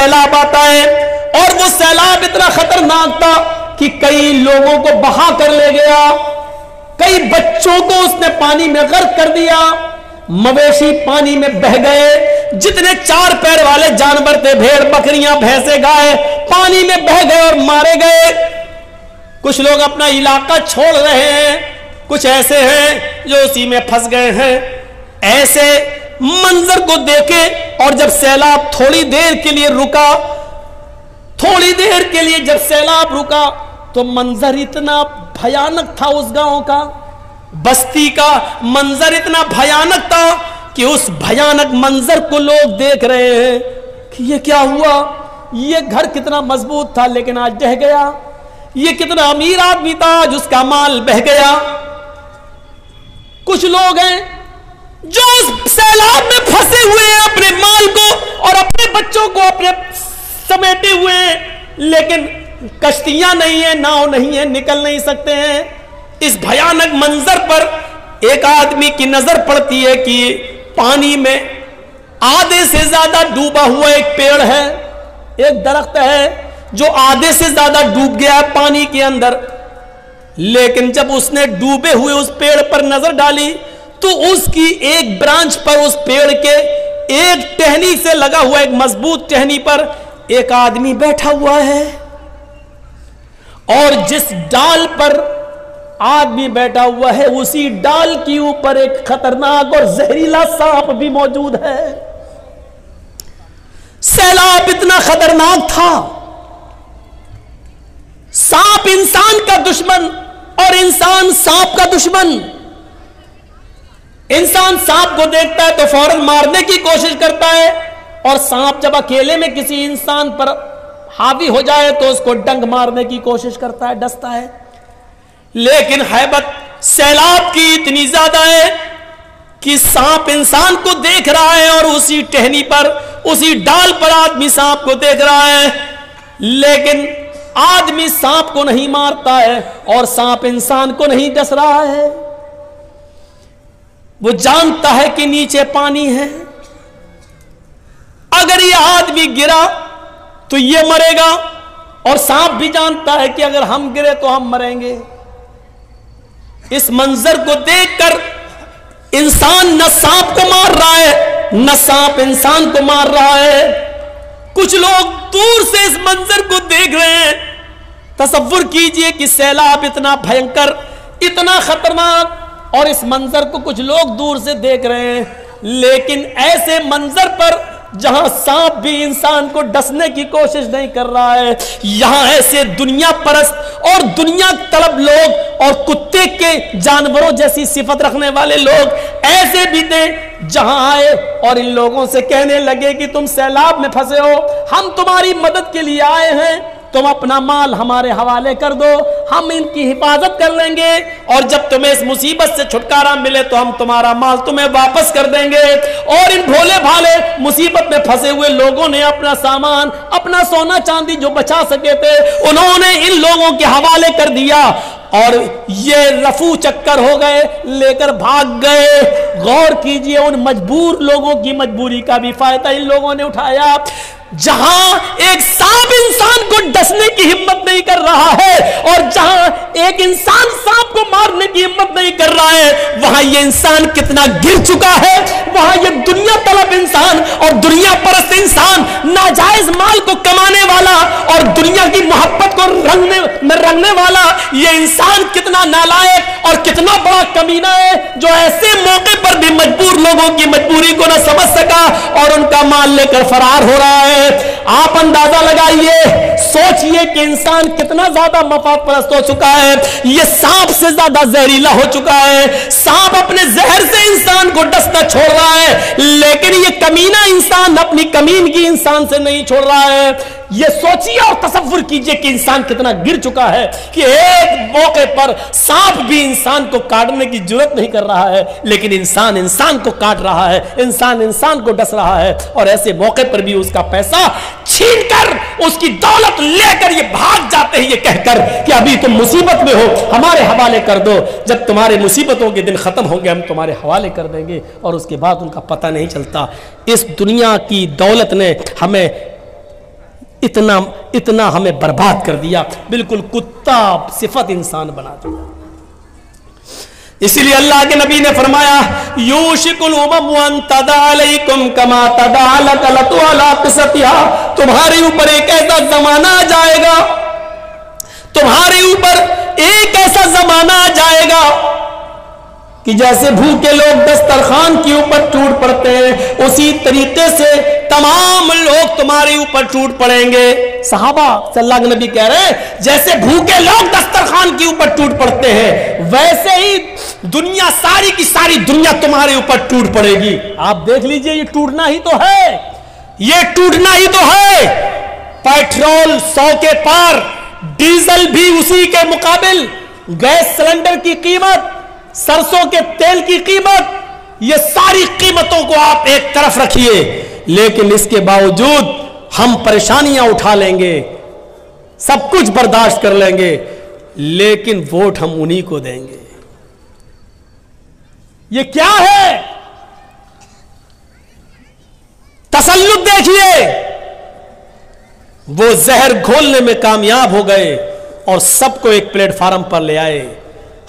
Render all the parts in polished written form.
سیلاب آتا ہے اور وہ سیلاب اتنا خطرناک تھا کہ کئی لوگوں کو بہا کر لے گیا، کئی بچوں کو اس نے پانی میں غرق کر دیا، مویشی پانی میں بہ گئے، جتنے 4 پیر والے جانور تھے، بھیڑ بکریاں بھینسیں گائے، پانی میں بہ گئے اور مارے گئے۔ کچھ لوگ اپنا علاقہ چھوڑ رہے ہیں، کچھ ایسے ہیں جو اسی میں پھنس گئے ہیں۔ ایسے منظر کو دیکھے اور جب سیلاب تھوڑی دیر کے لیے رکا، تھوڑی دیر کے لیے جب سیلاب رکا تو منظر اتنا بھیانک تھا، اس گاؤں کا، بستی کا منظر اتنا بھیانک تھا کہ اس بھیانک منظر کو لوگ دیکھ رہے ہیں کہ یہ کیا ہوا، یہ گھر کتنا مضبوط تھا لیکن آج ڈہ گیا، یہ کتنا امیر آدمی تھا جس کا مال بہ گیا۔ کچھ لوگ ہیں جو اس سیلاب میں پھنسے ہوئے ہیں، اپنے مال کو اور اپنے بچوں کو اپنے سمیٹے ہوئے ہیں، لیکن کشتیاں نہیں ہیں، ناؤ نہیں ہیں، نکل نہیں سکتے ہیں۔ اس بھیانک منظر پر ایک آدمی کی نظر پڑتی ہے کہ پانی میں آدھے سے زیادہ ڈوبا ہوا ایک پیڑ ہے، ایک درخت ہے جو آدھے سے زیادہ ڈوب گیا ہے پانی کے اندر۔ لیکن جب اس نے ڈوبے ہوئے اس پیڑ پر نظر ڈالی تو اس کی ایک برانچ پر، اس پیڑ کے ایک ٹہنی سے لگا ہوا ایک مضبوط ٹہنی پر ایک آدمی بیٹھا ہوا ہے، اور جس ڈال پر آدمی بیٹھا ہوا ہے اسی ڈال کے اوپر ایک خطرناک اور زہریلا سانپ بھی موجود ہے۔ سیلاب اتنا خطرناک تھا، سانپ انسان کا دشمن اور انسان سانپ کا دشمن۔ انسان سانپ کو دیکھتا ہے تو فوراً مارنے کی کوشش کرتا ہے، اور سانپ جب اکیلے میں کسی انسان پر حاوی ہو جائے تو اس کو ڈنگ مارنے کی کوشش کرتا ہے، ڈستا ہے۔ لیکن ہیبت سیلاب کی اتنی زیادہ ہے کہ سانپ انسان کو دیکھ رہا ہے، اور اسی ٹہنی پر، اسی ڈال پر آدمی سانپ کو دیکھ رہا ہے، لیکن آدمی سانپ کو نہیں مارتا ہے اور سانپ انسان کو نہیں ڈس رہا ہے۔ وہ جانتا ہے کہ نیچے پانی ہے، اگر یہ آدمی گرا تو یہ مرے گا، اور سانپ بھی جانتا ہے کہ اگر ہم گرے تو ہم مریں گے۔ اس منظر کو دیکھ کر انسان نہ سانپ کو مار رہا ہے، نہ سانپ انسان کو مار رہا ہے۔ کچھ لوگ دور سے اس منظر کو دیکھ رہے ہیں۔ تصور کیجئے کہ سیلاب اتنا بھینکر، اتنا خطرناک، اور اس منظر کو کچھ لوگ دور سے دیکھ رہے ہیں، لیکن ایسے منظر پر جہاں سانپ بھی انسان کو ڈسنے کی کوشش نہیں کر رہا ہے، یہاں ایسے دنیا پرست اور دنیا طلب لوگ اور کتے کے جانوروں جیسی صفت رکھنے والے لوگ ایسے بھی تھے، جہاں آئے اور ان لوگوں سے کہنے لگے کہ تم سیلاب میں پھنسے ہو، ہم تمہاری مدد کے لیے آئے ہیں، تم اپنا مال ہمارے حوالے کر دو، ہم ان کی حفاظت کر لیں گے، اور جب تمہیں اس مصیبت سے چھٹکارا ملے تو ہم تمہارا مال تمہیں واپس کر دیں گے۔ اور ان بھولے بھالے مصیبت میں پھنسے ہوئے لوگوں نے اپنا سامان، اپنا سونا چاندی جو بچا سکے تھے، انہوں نے ان لوگوں کے حوالے کر دیا، اور یہ رفو چکر ہو گئے، لے کر بھاگ گئے۔ غور کیجئے، ان مجبور لوگوں کی مجبوری کا بھی فائدہ ان لوگوں نے اٹھایا۔ جہاں ایک سانپ انسان کو ڈسنے کی ہمت نہیں کر رہا ہے، اور جہاں ایک انسان سانپ کو مارنے کی ہمت نہیں کر رہا ہے، وہاں یہ انسان کتنا گر چکا ہے، وہاں یہ دنیا طلب انسان اور دنیا پرست انسان، ناجائز مال کو کمانے والا اور دنیا کی محبت کو رنگنے والا یہ انسان کتنا نالائق اور کتنا بڑا کمینہ ہے، جو ایسے موقع پر بھی مجبور لوگوں کی مجبوری کو نہ سمجھ سکا اور ان کا مال لے کر فرار ہو رہا ہے۔ آپ اندازہ لگائیے، سوچئے کہ انسان کتنا زیادہ مفاد پرست ہو چکا ہے، یہ سانپ سے زیادہ زہریلا ہو چکا ہے۔ سانپ اپنے زہر سے انسان کو ڈسنا چھوڑ رہا ہے، لیکن یہ کمینہ انسان اپنی کمینگی انسان سے نہیں چھوڑ رہا ہے۔ یہ سوچئے اور تصور کیجئے کہ انسان کتنا گر چکا ہے کہ ایک موقع پر سانپ بھی انسان کو کاٹنے کی جرت نہیں کر رہا ہے، لیکن انسان انسان کو کاٹ رہا ہے، انسان انسان کو ڈس رہا ہے، اور ایسے موقع پر بھی اس کا پیسہ چھین کر، اس کی دولت لے کر یہ بھاگ جاتے ہیں، یہ کہہ کر کہ ابھی تم مصیبت میں ہو، ہمارے حوالے کر دو، جب تمہارے مصیبتوں کے دن ختم ہوں گے ہم تمہارے حوالے کر دیں گے، اور اس کے بعد ان کا پتہ نہیں چلتا۔ اس دنیا کی دولت نے ہمیں اتنا ہمیں برباد کر دیا، بالکل کتا صفت انسان بنا دیا۔ اسی لیے اللہ کے نبی نے فرمایا یوشک الامم ان تدع علیکم کما تدع الکلۃ علی قصتها، تمہارے اوپر ایک ایسا زمانہ آ جائے گا، تمہارے اوپر ایک ایسا زمانہ آ جائے گا کہ جیسے بھوکے لوگ دسترخوان کے اوپر ٹوٹ پڑتے ہیں، اسی طریقے سے تمام لوگ تمہارے اوپر ٹوٹ پڑیں گے۔ صحابہ صلی اللہ علیہ نبی کہہ رہے ہیں جیسے بھوکے لوگ دسترخوان کے اوپر ٹوٹ پڑتے ہیں، ویسے ہی دنیا ساری کی ساری دنیا تمہارے اوپر ٹوٹ پڑے گی۔ آپ دیکھ لیجئے، یہ ٹوٹنا ہی تو ہے، یہ ٹوٹنا ہی تو ہے۔ پیٹرول 100 کے پار، ڈیزل بھی اسی کے مقابل، گیس سلنڈر کی قیمت، سرسوں کے تیل کی قیمت، یہ ساری قیمتوں کو آپ ایک طرف رکھیے، لیکن اس کے باوجود ہم پریشانیاں اٹھا لیں گے، سب کچھ برداشت کر لیں گے، لیکن ووٹ ہم انہی کو دیں گے۔ یہ کیا ہے؟ تسلط دیکھیے، وہ زہر گھولنے میں کامیاب ہو گئے اور سب کو ایک پلیٹ فارم پر لے آئے۔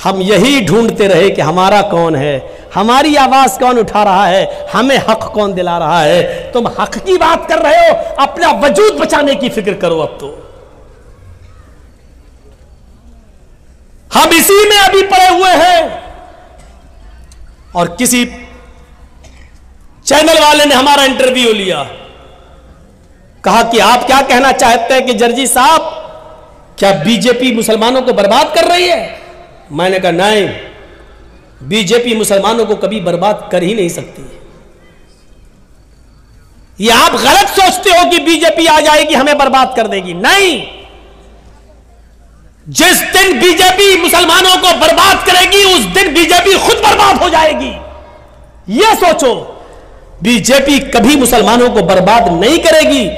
ہم یہی ڈھونڈتے رہے کہ ہمارا کون ہے، ہماری آواز کون اٹھا رہا ہے، ہمیں حق کون دلا رہا ہے۔ تم حق کی بات کر رہے ہو، اپنا وجود بچانے کی فکر کرو۔ اب تو ہم اسی میں ابھی پڑے ہوئے ہیں، اور کسی چینل والے نے ہمارا انٹرویو لیا، کہا کہ آپ کیا کہنا چاہتے ہیں کہ جرجی صاحب کیا بی جے پی مسلمانوں کو برباد کر رہی ہے؟ میں نے کہا نہیں، بی جے پی مسلمانوں کو کبھی برباد کر ہی نہیں سکتی۔ یہ آپ غلط سوچتے ہو کہ بی جے پی آ جائے گی ہمیں برباد کر دے گی، نہیں۔ جس دن بی جے پی مسلمانوں کو برباد کرے گی اس دن بی جے پی خود برباد ہو جائے گی۔ یہ سوچو، بی جے پی کبھی مسلمانوں کو برباد نہیں کرے گی،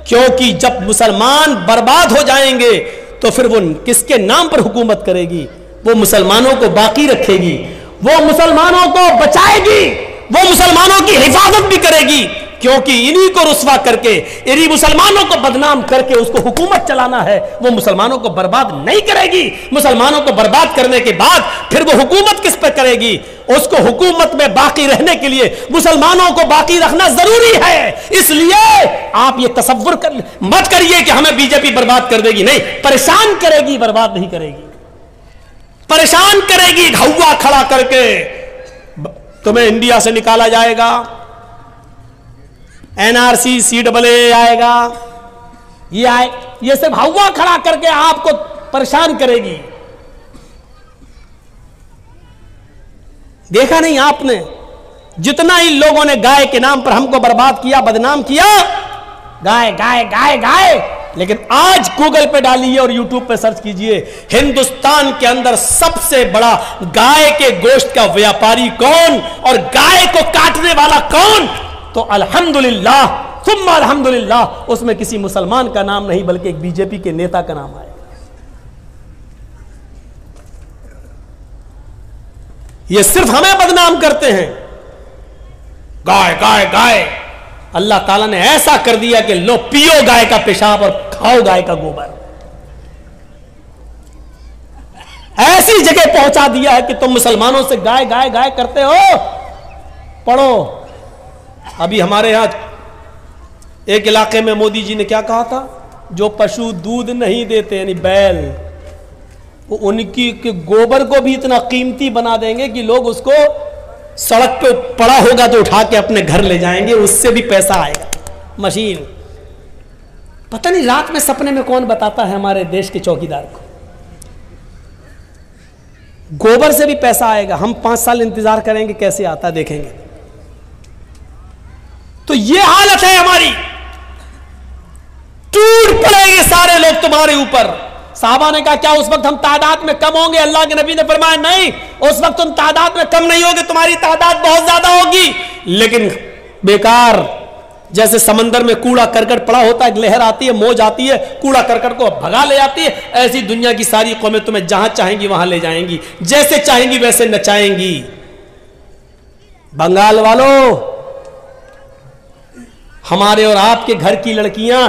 کیونکہ جب مسلمان برباد ہو جائیں گے تو پھر وہ کس کے نام پر حکومت کرے گی؟ وہ مسلمانوں کو باقی رکھے گی، وہ مسلمانوں کو بچائے گی، وہ مسلمانوں کی حفاظت بھی کرے گی، کیونکہ انہی کو رسوا کر کے، انہی مسلمانوں کو بدنام کر کے اس کو حکومت چلانا ہے۔ وہ مسلمانوں کو برباد نہیں کرے گی۔ مسلمانوں کو برباد کرنے کے بعد پھر وہ حکومت کس پہ کرے گی؟ اس کو حکومت میں باقی رہنے کے لیے مسلمانوں کو باقی رکھنا ضروری ہے۔ اس لیے آپ یہ تصور مت کریے کہ ہمیں بی جے پی برباد کر دے گی، نہیں، پریشان کرے گی، برباد نہیں کرے گی۔ پریشان کرے گی، ہوا کھڑا کر کے تمہیں انڈیا سے نکالا جائے گا، این آر سی CAA آئے گا، یہ سب ہوا کھڑا کر کے آپ کو پریشان کرے گی۔ دیکھا نہیں آپ نے جتنا ہی لوگوں نے گائے کے نام پر ہم کو برباد کیا، بدنام کیا، گائے گائے گائے گائے، لیکن آج گوگل پہ ڈالیے اور یوٹیوب پہ سرچ کیجئے ہندوستان کے اندر سب سے بڑا گائے کے گوشت کا ویاپاری کون اور گائے کو کاٹنے والا کون؟ تو الحمدللہ ثم الحمدللہ اس میں کسی مسلمان کا نام نہیں بلکہ ایک بی جے پی کے نیتا کا نام آئے۔ یہ صرف ہمیں بدنام کرتے ہیں، گائے گائے گائے۔ اللہ تعالیٰ نے ایسا کر دیا کہ لو پیو گائے کا پیشاب اور کھاؤ گائے کا گوبر، ایسی جگہ پہنچا دیا ہے کہ تم مسلمانوں سے گائے گائے گائے کرتے ہو۔ پڑھو، ابھی ہمارے یہاں ایک علاقے میں مودی جی نے کیا کہا تھا، جو پشو دودھ نہیں دیتے یعنی بیل، وہ ان کی گوبر کو بھی اتنا قیمتی بنا دیں گے کہ لوگ اس کو سڑک پہ پڑا ہوگا تو اٹھا کے اپنے گھر لے جائیں گے، اس سے بھی پیسہ آئے گا۔ مشین، پتہ نہیں رات میں سپنے میں کون بتاتا ہے ہمارے دیش کے چوکیدار کو، گوبر سے بھی پیسہ آئے گا۔ ہم 5 سال انتظار کریں گے کیسے آتا دیکھیں گے۔ تو یہ حالت ہے ہماری، ٹوٹ پڑیں گے سارے لوگ تمہارے اوپر۔ صحابہ نے کہا کیا اس وقت ہم تعداد میں کم ہوں گے؟ اللہ کے نبی نے فرمایا نہیں، اس وقت تم تعداد میں کم نہیں ہوگے، تمہاری تعداد بہت زیادہ ہوگی، لیکن بیکار، جیسے سمندر میں کوڑا کرکٹ پڑا ہوتا ہے، ایک لہر آتی ہے، موج آتی ہے، کوڑا کرکٹ کو بھگا لے جاتی ہے، ایسی دنیا کی ساری قومیں تمہیں جہاں چاہیں گی وہاں لے جائیں گی، جیسے چاہیں گی ویسے نچائیں گی۔ بنگال والوں، ہمارے اور آپ کے گھر کی لڑکیاں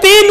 3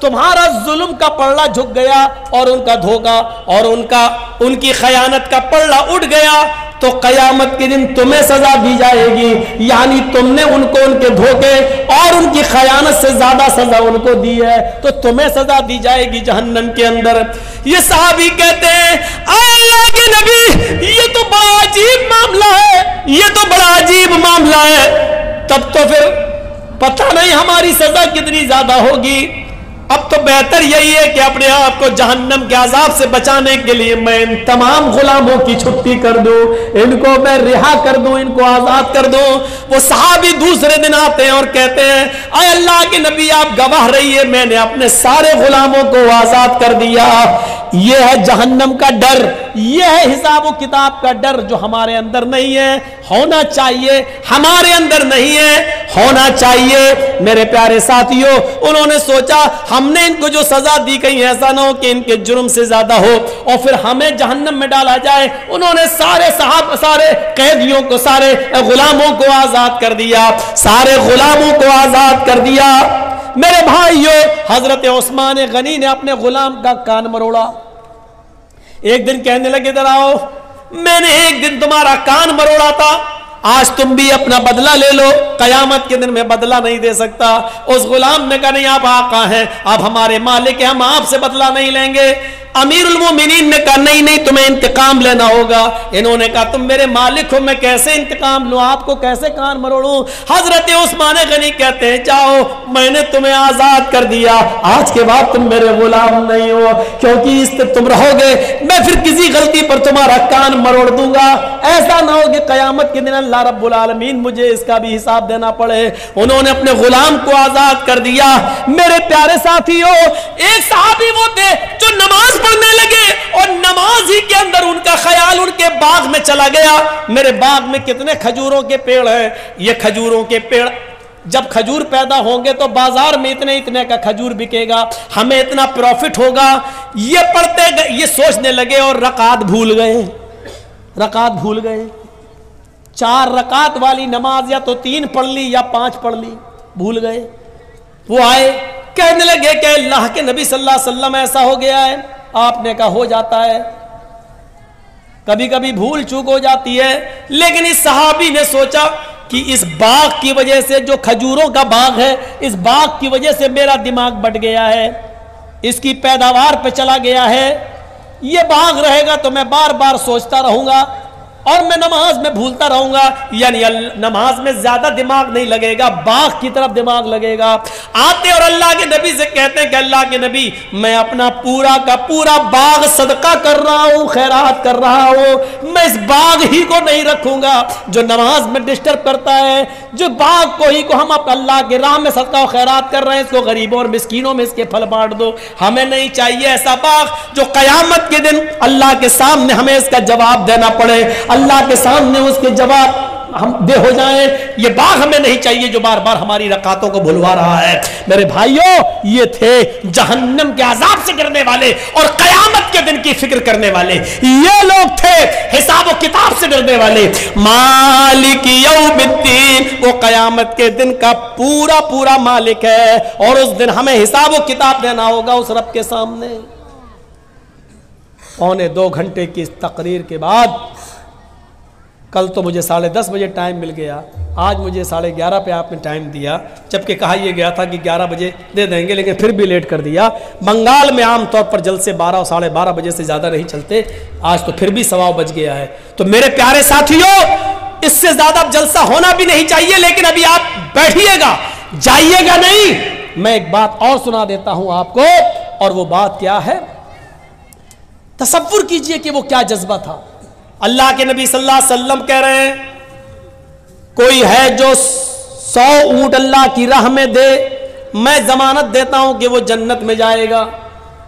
تمہارا ظلم کا پلڑا جھک گیا اور ان کا دھوکا اور ان کی خیانت کا پلڑا اٹھ گیا تو قیامت کے دن تمہیں سزا دی جائے گی. یعنی تم نے ان کو ان کے دھوکے اور ان کی خیانت سے زیادہ سزا ان کو دی ہے تو تمہیں سزا دی جائے گی جہنم کے اندر. یہ صحابی کہتے ہیں اے اللہ کے نبی یہ تو بڑا عجیب معاملہ ہے, یہ تو بڑا عجیب معاملہ ہے. تب تو پھر پتہ نہیں ہماری سزا کتنی زیادہ ہوگی. اب تو بہتر یہی ہے کہ اپنے آپ کو جہنم کے عذاب سے بچانے کے لیے میں ان تمام غلاموں کی چھٹی کر دوں, ان کو میں رہا کر دوں, ان کو آزاد کر دوں. وہ صحابی دوسرے دن آتے ہیں اور کہتے ہیں اے اللہ کے نبی آپ گواہ رہیے میں نے اپنے سارے غلاموں کو آزاد کر دیا. یہ ہے جہنم کا ڈر, یہ ہے حساب و کتاب کا ڈر جو ہمارے اندر نہیں ہے, ہونا چاہیے. ہمارے اندر نہیں ہے, ہونا چاہیے. میرے پیارے ساتھیوں, انہوں نے سوچا ہم نے ان کو جو سزا دی کہیں ایسا نہ ہو کہ ان کے جرم سے زیادہ ہو اور پھر ہمیں جہنم میں ڈالا جائے. انہوں نے سارے قیدیوں کو, سارے غلاموں کو آزاد کر دیا, سارے غلاموں کو آزاد کر دیا. میرے بھائیو, حضرت عثمان غنی نے اپنے غلام کا کان مروڑا. ایک دن کہنے لگے ادھر آؤ, میں نے ایک دن تمہارا کان مروڑا تھا, آج تم بھی اپنا بدلہ لے لو. قیامت کے دن میں بدلہ نہیں دے سکتا. اس غلام نے کہا نہیں آپ آقا ہیں, آپ ہمارے مالک ہیں, ہم آپ سے بدلہ نہیں لیں گے. امیر المومنین نے کہا نہیں تمہیں انتقام لینا ہوگا. انہوں نے کہا تم میرے مالک ہو, میں کیسے انتقام لوں, آپ کو کیسے کان مروڑوں. حضرت عثمان غنی کہتے ہیں جاؤ میں نے تمہیں آزاد کر دیا, آج کے بعد تم میرے غلام نہیں ہو, کیونکہ اس تم رہو گے میں پھر کسی غلطی پر تمہارا کان مروڑ دوں گا. ایسا نہ ہو کہ قیامت کے دن اللہ رب العالمین مجھے اس کا بھی حساب دینا پڑے. انہوں نے اپنے غلام کو آزاد کر دیا. میرے پیارے ساتھیوں, ایک صحابی وہ تھے جو نماز پڑھنے لگے اور نماز ہی کے اندر ان کا خیال ان کے باغ میں چلا گیا. میرے باغ میں کتنے کھجوروں کے پیڑ ہیں, یہ کھجوروں کے پیڑ جب کھجور پیدا ہوں گے تو بازار میں اتنے کا کھجور بکے گا, ہمیں اتنا پروفٹ ہوگا. یہ پڑھتے گئے, یہ سوچنے لگے اور رکعت بھول گئے. 4 رکعت والی نماز یا تو 3 پڑھ لی یا 5 پڑھ لی, بھول گئے. وہ آئے کہنے لگے کہ اللہ کے نبی صلی اللہ علیہ وسلم ایسا ہو گیا ہے. آپ نے کہا ہو جاتا ہے, کبھی کبھی بھول چوک ہو جاتی ہے. لیکن اس صحابی نے سوچا کہ اس باغ کی وجہ سے, جو کھجوروں کا باغ ہے, اس باغ کی وجہ سے میرا دماغ بٹ گیا ہے, اس کی پیداوار پہ چلا گیا ہے. یہ باغ رہے گا تو میں بار بار سوچتا رہوں گا اور میں نماز میں بھولتا رہوں گا. یعنی نماز میں زیادہ دماغ نہیں لگے گا, باغ کی طرف دماغ لگے گا. آتے اور اللہ کے نبی سے کہتے ہیں کہ اللہ کے نبی میں اپنا پورا کا پورا باغ صدقہ کر رہا ہوں, خیرات کر رہا ہوں, میں اس باغ ہی کو نہیں رکھوں گا جو نماز میں ڈسٹرب کرتا ہے. جو باغ کو ہی کو ہم اللہ کے راہ میں صدقہ و خیرات کر رہے ہیں, اس کو غریبوں اور مسکینوں میں اس کے پھل بانٹ دو. ہمیں نہیں چاہیے ایسا باغ جو قیامت کے دن اللہ کے سامنے ہمیں اس کا جواب دینا پڑے, اللہ کے سامنے اس کے جواب ہم دے ہو جائیں. یہ باغ ہمیں نہیں چاہیے جو بار بار ہماری رکعتوں کو بھلوا رہا ہے. میرے بھائیوں, یہ تھے جہنم کے عذاب سے ڈرنے والے اور قیامت کے دن کی فکر کرنے والے. یہ لوگ تھے حساب و کتاب سے ڈرنے والے. مالک یوم الدین, وہ قیامت کے دن کا پورا مالک ہے اور اس دن ہمیں حساب و کتاب دینا ہوگا اس رب کے سامنے. 1.25 گھنٹے کی اس تقریر کے بعد, کل تو مجھے 10:30 بجے ٹائم مل گیا, آج مجھے 11:30 پہ آپ نے ٹائم دیا, جبکہ کہا یہ گیا تھا کہ 11 بجے دے دیں گے, لیکن پھر بھی لیٹ کر دیا. بنگال میں عام طور پر جلسے 12 اور 12:30 بجے سے زیادہ نہیں چلتے, آج تو پھر بھی 1:15 بج گیا ہے. تو میرے پیارے ساتھیوں, اس سے زیادہ اب جلسہ ہونا بھی نہیں چاہیے, لیکن ابھی آپ بیٹھیے گا, جائیے گا نہیں. میں ایک بات اور سنا دیتا ہوں آپ کو, اور وہ بات کیا ہے, تصور کیجئے کہ وہ کیا جذبہ تھا. اللہ کے نبی صلی اللہ علیہ وسلم کہہ رہے ہیں کوئی ہے جو 100 اونٹ اللہ کی راہ میں دے, میں ضمانت دیتا ہوں کہ وہ جنت میں جائے گا.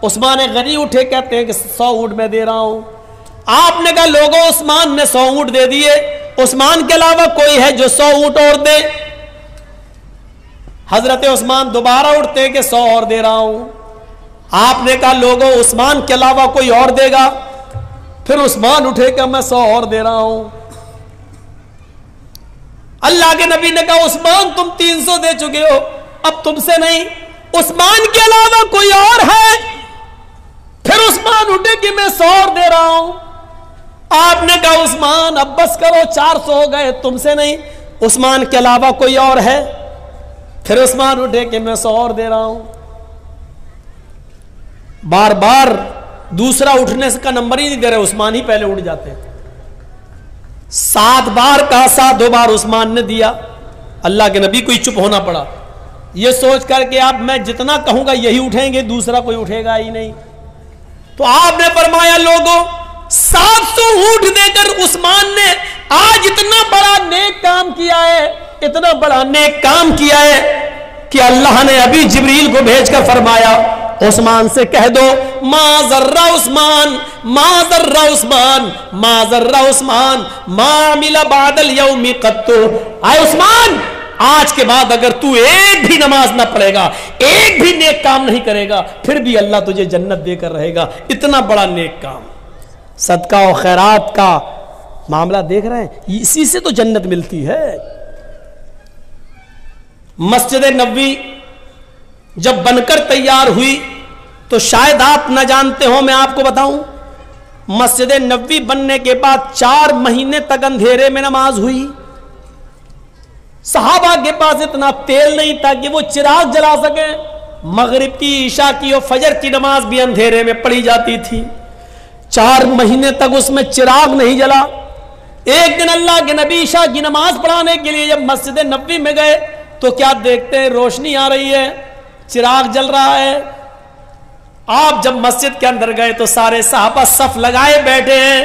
عثمان غنی اٹھے کہتے ہیں کہ 100 اونٹ میں دے رہا ہوں. آپ نے کہا لوگوں عثمان نے 100 اونٹ دے دیے, عثمان کے علاوہ کوئی ہے جو 100 اونٹ اور دے. حضرت عثمان دوبارہ اٹھتے کہ 100 اور دے رہا ہوں. آپ نے کہا لوگوں عثمان کے علاوہ کوئی اور دے گا. پھر عثمان اٹھے کہ میں 100 اور دے رہا ہوں. اللہ کے نبی نے کہا عثمان تم 300 دے چکے ہو, اب تم سے نہیں. عثمان کے علاوہ کوئی اور ہے؟ پھر عثمان اٹھے کہ میں 100 اور دے رہا ہوں. آپ نے کہا عثمان اب بس کرو، 400 ہو گئے، تم سے نہیں، عثمان کے علاوہ کوئی اور ہے؟ پھر عثمان اٹھے کہ میں 100 اور دے رہا ہوں. بار بار دوسرا اٹھنے کا نمبر ہی نہیں دے رہے، عثمان ہی پہلے اٹھ جاتے ہیں. 7 بار کہا، 7 بار عثمان نے دیا. اللہ کے نبی کو ہی چپ ہونا پڑا، یہ سوچ کر کہ اب میں جتنا کہوں گا یہی اٹھیں گے، دوسرا کوئی اٹھے گا ہی نہیں. تو آپ نے فرمایا لوگوں 700 اونٹ دے کر عثمان نے آج اتنا بڑا نیک کام کیا ہے، اتنا بڑا نیک کام کیا ہے کہ اللہ نے ابھی جبریل کو بھیج کر فرمایا عثمان سے کہہ دو ما ذر عثمان ما ذر عثمان ما ذر عثمان ما عمل بعد اليوم قط. اے عثمان، آج کے بعد اگر تو ایک بھی نماز نہ پڑھے گا، ایک بھی نیک کام نہیں کرے گا، پھر بھی اللہ تجھے جنت دے کر رہے گا. اتنا بڑا نیک کام، صدقہ و خیرات کا معاملہ دیکھ رہے ہیں، اسی سے تو جنت ملتی ہے. مسجد نبوی جب بن کر تیار ہوئی تو شاید آپ نہ جانتے ہو، میں آپ کو بتاؤں، مسجد نبوی بننے کے بعد 4 مہینے تک اندھیرے میں نماز ہوئی. صحابہ کے پاس اتنا تیل نہیں تھا کہ وہ چراغ جلا سکیں. مغرب کی، عشاء کی اور فجر کی نماز بھی اندھیرے میں پڑھی جاتی تھی. 4 مہینے تک اس میں چراغ نہیں جلا. ایک دن اللہ کے نبی عشاء کی نماز پڑھانے کے لیے جب مسجد نبوی میں گئے تو کیا دیکھتے ہیں؟ روشنی آ رہی ہے، چراغ جل رہا ہے. آپ جب مسجد کے اندر گئے تو سارے صحابہ صف لگائے بیٹھے ہیں،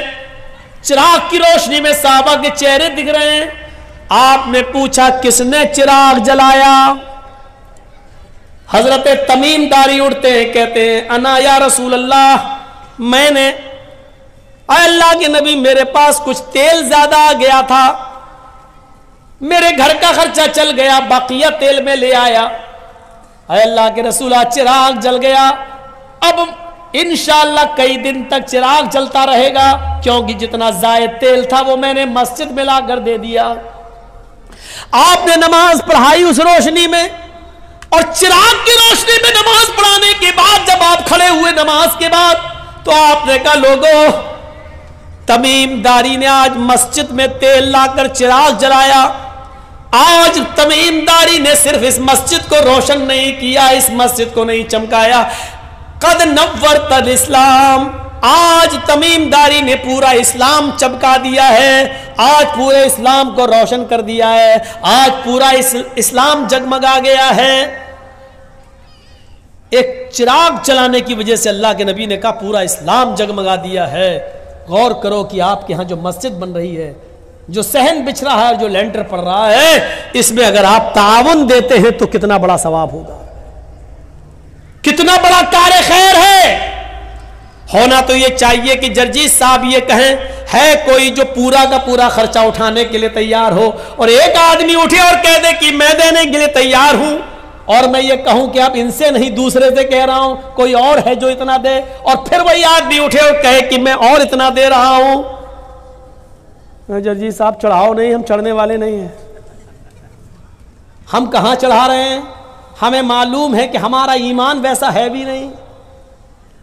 چراغ کی روشنی میں صحابہ کے چہرے دکھ رہے ہیں. آپ نے پوچھا کس نے چراغ جلایا؟ حضرت تمیم داری اٹھتے ہیں، کہتے ہیں انا یا رسول اللہ، میں نے. اے اللہ کے نبی، میرے پاس کچھ تیل زیادہ آ گیا تھا، میرے گھر کا خرچہ چل گیا، بقیہ تیل میں لے آیا. اے اللہ کے رسول، چراغ جل گیا، اب انشاءاللہ کئی دن تک چراغ جلتا رہے گا، کیونکہ جتنا زائد تیل تھا وہ میں نے مسجد میں لا کر دے دیا. آپ نے نماز پڑھائی اس روشنی میں، اور چراغ کی روشنی میں نماز پڑھانے کے بعد جب آپ کھڑے ہوئے نماز کے بعد تو آپ نے کہا لوگوں، تمیم داری نے آج مسجد میں تیل لا کر چراغ جلایا. آج تمیم داری نے صرف اس مسجد کو روشن نہیں کیا، اس مسجد کو نہیں چمکایا، قد نورت الاسلام، آج تمیم داری نے پورا اسلام چمکا دیا ہے، آج پورے اسلام کو روشن کر دیا ہے، آج پورا اسلام جگمگا گیا ہے. ایک چراغ چلانے کی وجہ سے اللہ کے نبی نے کہا پورا اسلام جگمگا دیا ہے. غور کرو کہ آپ کے ہاں جو مسجد بن رہی ہے، جو صحن بچھ رہا ہے اور جو لینٹر پڑ رہا ہے، اس میں اگر آپ تعاون دیتے ہیں تو کتنا بڑا ثواب ہوگا، کتنا بڑا کار خیر ہے. ہونا تو یہ چاہیے کہ جرجیت صاحب یہ کہیں ہے کوئی جو پورا کا پورا خرچہ اٹھانے کے لیے تیار ہو، اور ایک آدمی اٹھے اور کہہ دے کہ میں دینے کے لیے تیار ہوں، اور میں یہ کہوں کہ اب ان سے نہیں دوسرے سے کہہ رہا ہوں، کوئی اور ہے جو اتنا دے، اور پھر وہی آدمی اٹھے اور کہے کہ میں اور اتنا دے رہا ہوں. جرجیت صاحب چڑھاؤ نہیں، ہم چڑھنے والے نہیں ہیں. ہم کہاں چڑھا رہے ہیں؟ ہمیں معلوم ہے کہ ہمارا ایمان ویسا ہے بھی نہیں،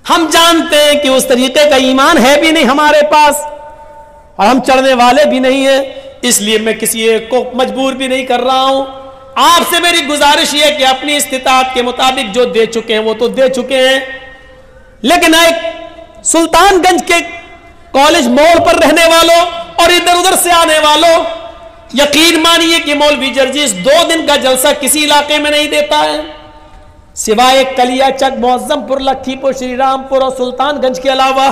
ہم جانتے ہیں کہ اس طریقے کا ایمان ہے بھی نہیں ہمارے پاس، اور ہم چڑھنے والے بھی نہیں ہیں. اس لیے میں کسی ایک کو مجبور بھی نہیں کر رہا ہوں. آپ سے میری گزارش یہ کہ اپنی استطاعت کے مطابق جو دے چکے ہیں وہ تو دے چکے ہیں، لیکن ایک سلطان گنج کے کالج موڑ پر رہنے والوں اور ادھر ادھر سے آنے والوں، یقین مانیے کہ مولوی جرجیس 2 دن کا جلسہ کسی علاقے میں نہیں دیتا ہے، سوائے کلیا چک، معظم پور، لکھی پور، شری رام پور اور سلطان گنج کے علاوہ.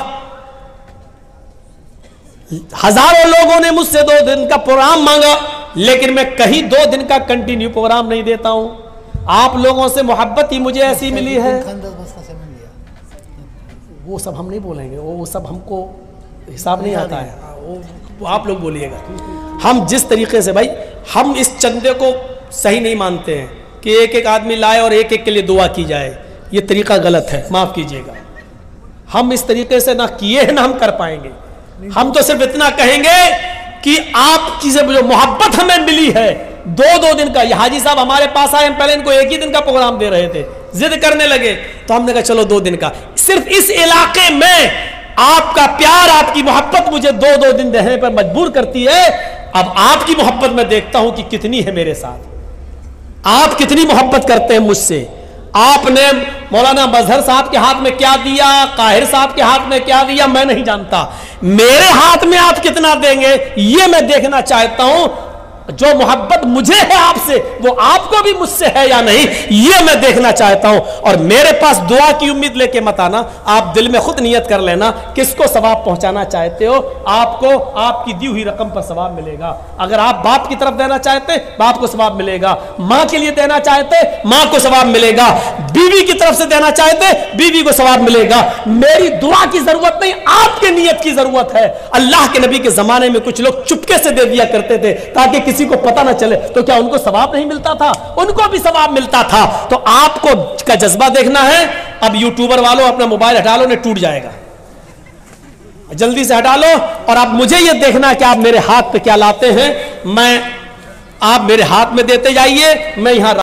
ہزاروں لوگوں نے مجھ سے 2 دن کا پروگرام مانگا، لیکن میں کہیں 2 دن کا کنٹینیو پروگرام نہیں دیتا ہوں. آپ لوگوں سے محبت ہی مجھے ایسی ملی ہے. وہ سب ہم نہیں بولیں گے، وہ سب ہم کو حساب نہیں آتا ہے، وہ آپ لوگ بولیے گا. ہم جس طریقے سے، بھائی ہم اس چندے کو صحیح نہیں مانتے ہیں کہ ایک ایک آدمی لائے اور ایک ایک کے لیے دعا کی جائے، یہ طریقہ غلط ہے، معاف کیجئے گا. ہم اس طریقے سے نہ کیے ہیں نہ ہم کر پائیں گے. ہم تو صرف اتنا کہیں گے کہ آپ کی سے جو محبت ہمیں ملی ہے 2 دن کا. یہ حاجی صاحب ہمارے پاس آئے، ہم پہلے ان کو 1 ہی دن کا پروگرام دے رہے تھے، ضد کرنے لگے تو ہم نے کہا چلو 2 دن کا، صرف اس علاقے میں آپ کا پیار، آپ کی محبت مجھے 2 دن رہنے پر مجبور کرتی ہے۔ اب آپ کی محبت میں دیکھتا ہوں کہ کتنی ہے میرے ساتھ، آپ کتنی محبت کرتے ہیں مجھ سے۔ آپ نے مولانا مظہر صاحب کے ہاتھ میں کیا دیا، قاہر صاحب کے ہاتھ میں کیا دیا، میں نہیں جانتا، میرے ہاتھ میں آپ کتنا دیں گے یہ میں دیکھنا چاہتا ہوں۔ جو محبت مجھے ہے آپ سے وہ آپ کو بھی مجھ سے ہے یا نہیں یہ میں دیکھنا چاہتا ہوں۔ اور میرے پاس دعا کی امید لے کے مت آنا، آپ دل میں خود نیت کر لینا کس کو ثواب پہنچانا چاہتے ہو، آپ کو آپ کی دی ہوئی رقم پر ثواب ملے گا۔ اگر آپ باپ کی طرف دینا چاہتے باپ کو ثواب ملے گا، ماں کے لیے دینا چاہتے ماں کو ثواب ملے گا، بیوی کی طرف سے دینا چاہتے بیوی کو ثواب ملے گا۔ میری دعا کی ضرورت نہیں، آپ کے نیت کی ضرورت ہے۔ اللہ کے نبی کے زمانے میں کچھ لوگ چپکے سے دے دیا کرتے تھے تاکہ کسی کو پتہ نہ چلے، تو کیا ان کو ثواب نہیں ملتا تھا؟ ان کو بھی ثواب ملتا تھا۔ تو آپ کو کا جذبہ دیکھنا ہے۔ اب یوٹیوبر والوں اپنا موبائل ہٹا لو، نہیں ٹوٹ جائے گا، جلدی سے ہٹا لو۔ اور اب مجھے یہ دیکھنا ہے کہ آپ میرے ہاتھ پہ کیا لاتے ہیں، آپ میرے ہاتھ میں دیتے جائیے، میں یہاں